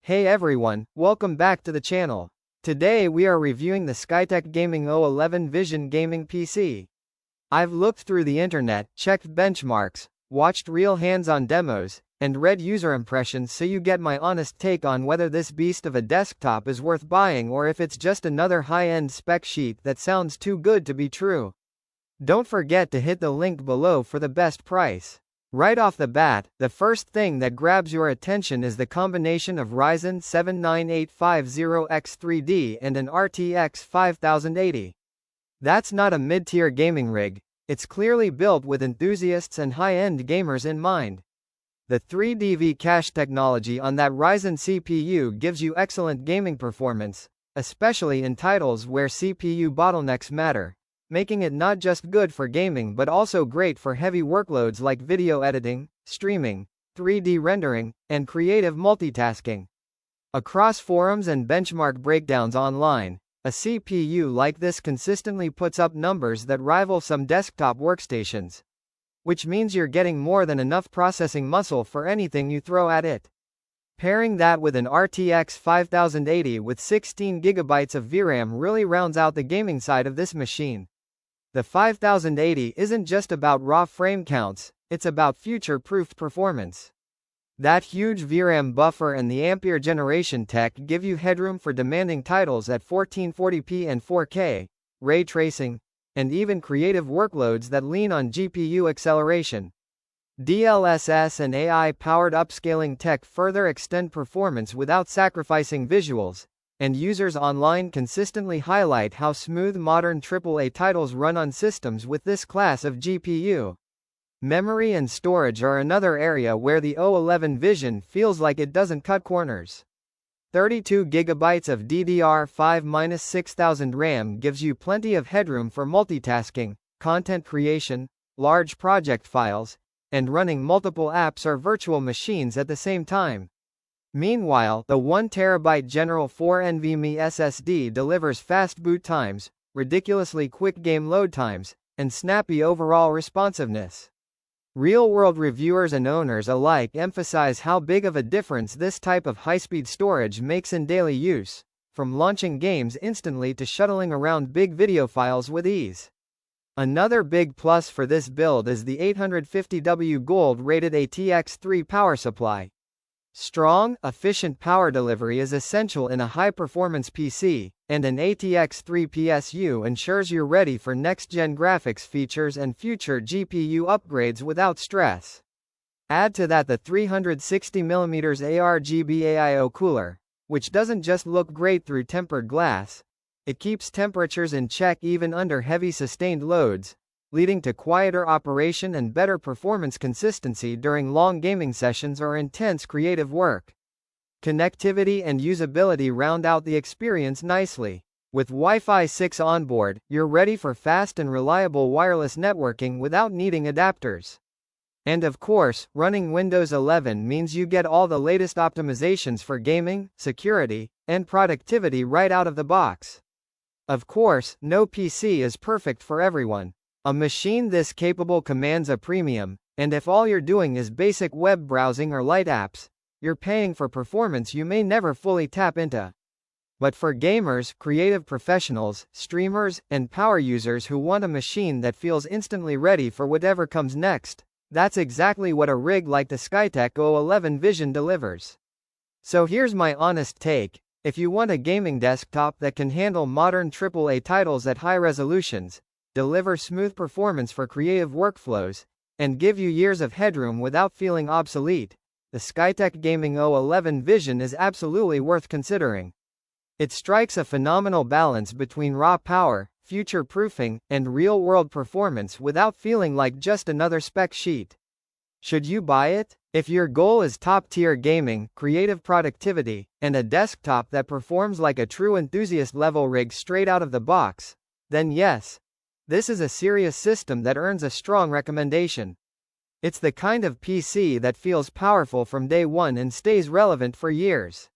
Hey everyone, welcome back to the channel. Today we are reviewing the Skytech O11 Vision gaming PC. I've looked through the internet, checked benchmarks, watched real hands-on demos, and read user impressions so you get my honest take on whether this beast of a desktop is worth buying or if it's just another high-end spec sheet that sounds too good to be true. Don't forget to hit the link below for the best price. Right off the bat, the first thing that grabs your attention is the combination of Ryzen 7 9850X3D and an RTX 5080. That's not a mid-tier gaming rig, it's clearly built with enthusiasts and high-end gamers in mind. The 3DV cache technology on that Ryzen CPU gives you excellent gaming performance, especially in titles where CPU bottlenecks matter, making it not just good for gaming but also great for heavy workloads like video editing, streaming, 3D rendering, and creative multitasking. Across forums and benchmark breakdowns online, a CPU like this consistently puts up numbers that rival some desktop workstations, which means you're getting more than enough processing muscle for anything you throw at it. Pairing that with an RTX 5080 with 16GB of VRAM really rounds out the gaming side of this machine. The 5080 isn't just about raw frame counts, it's about future-proof performance. That huge VRAM buffer and the Ampere generation tech give you headroom for demanding titles at 1440p and 4K, ray tracing, and even creative workloads that lean on GPU acceleration. DLSS and AI-powered upscaling tech further extend performance without sacrificing visuals, and users online consistently highlight how smooth modern AAA titles run on systems with this class of GPU. Memory and storage are another area where the O11 Vision feels like it doesn't cut corners. 32GB of DDR5-6000 RAM gives you plenty of headroom for multitasking, content creation, large project files, and running multiple apps or virtual machines at the same time. Meanwhile, the 1TB Gen4 NVMe SSD delivers fast boot times, ridiculously quick game load times, and snappy overall responsiveness. Real-world reviewers and owners alike emphasize how big of a difference this type of high-speed storage makes in daily use, from launching games instantly to shuttling around big video files with ease. Another big plus for this build is the 850W Gold ATX 3 power supply. Strong, efficient power delivery is essential in a high-performance PC, and an ATX 3 PSU ensures you're ready for next-gen graphics features and future GPU upgrades without stress. Add to that the 360mm ARGB AIO cooler, which doesn't just look great through tempered glass, it keeps temperatures in check even under heavy sustained loads, leading to quieter operation and better performance consistency during long gaming sessions or intense creative work. Connectivity and usability round out the experience nicely. With Wi-Fi 6 onboard, you're ready for fast and reliable wireless networking without needing adapters. And of course, running Windows 11 means you get all the latest optimizations for gaming, security, and productivity right out of the box. Of course, no PC is perfect for everyone. A machine this capable commands a premium, and if all you're doing is basic web browsing or light apps, you're paying for performance you may never fully tap into. But for gamers, creative professionals, streamers, and power users who want a machine that feels instantly ready for whatever comes next, that's exactly what a rig like the Skytech O11 Vision delivers. So here's my honest take: if you want a gaming desktop that can handle modern AAA titles at high resolutions, deliver smooth performance for creative workflows, and give you years of headroom without feeling obsolete, the Skytech O11 Vision is absolutely worth considering. It strikes a phenomenal balance between raw power, future-proofing, and real-world performance without feeling like just another spec sheet. Should you buy it? If your goal is top-tier gaming, creative productivity, and a desktop that performs like a true enthusiast-level rig straight out of the box, then yes, this is a serious system that earns a strong recommendation. It's the kind of PC that feels powerful from day one and stays relevant for years.